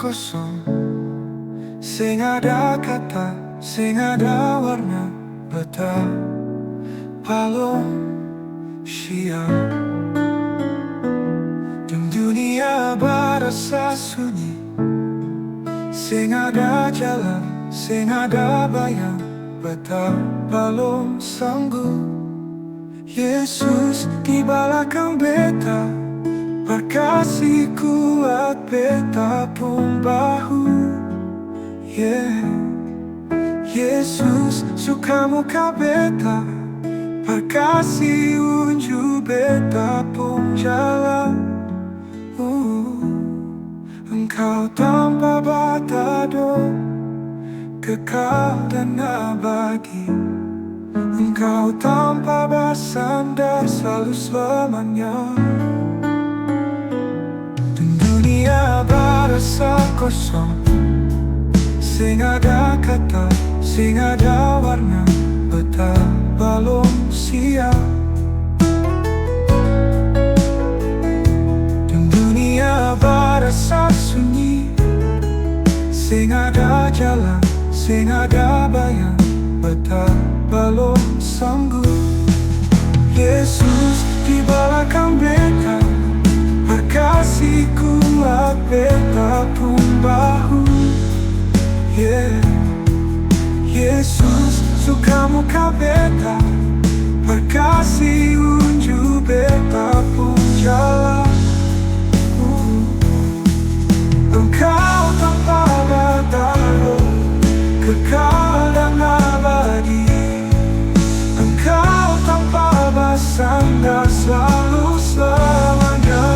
kosong, sing ada kata, sing ada warna, betapa siang. Dan dunia berasa sunyi, sing ada jalan, sing ada bayang, betapa sanggup. Yesus di belakang beta, berkasih kuat beta pun bahu. Yesus suka muka beta, berkasih unjuk beta pun jalan. Engkau tanpa batado, kekal dan abadi. Engkau tanpa bersandar, selalu selamanya. Dan dunia berasa kosong, sing ada kata, sing ada warna, betapa siang. Dan dunia berasa sunyi, sing ada jalan, sing ada bayang, betapa sanggup. Yesus di belakang beta, berkasih kuat beta pun bahu. Yesus suka muka beta, berkasih unjuk beta pun jalan. Engkau tanpa batalo, kekal dan abadi. Engkau tanpa bersandar, selalu selamanya.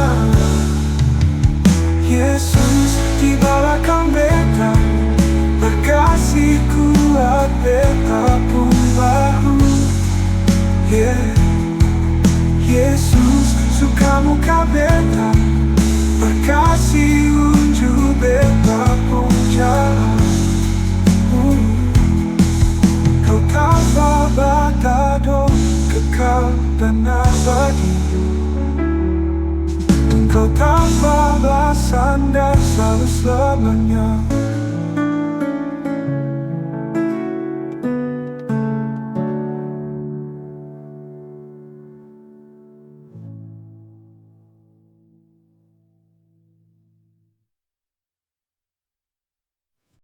Yesus di belakang beta, berkasih kuat beta pun bahu. Yesus suka muka beta, berkasih unjuk beta pun jalan. Kau tanpa batado, kekal dan abadi. Engkau tanpa bersandar, selalu selamanya.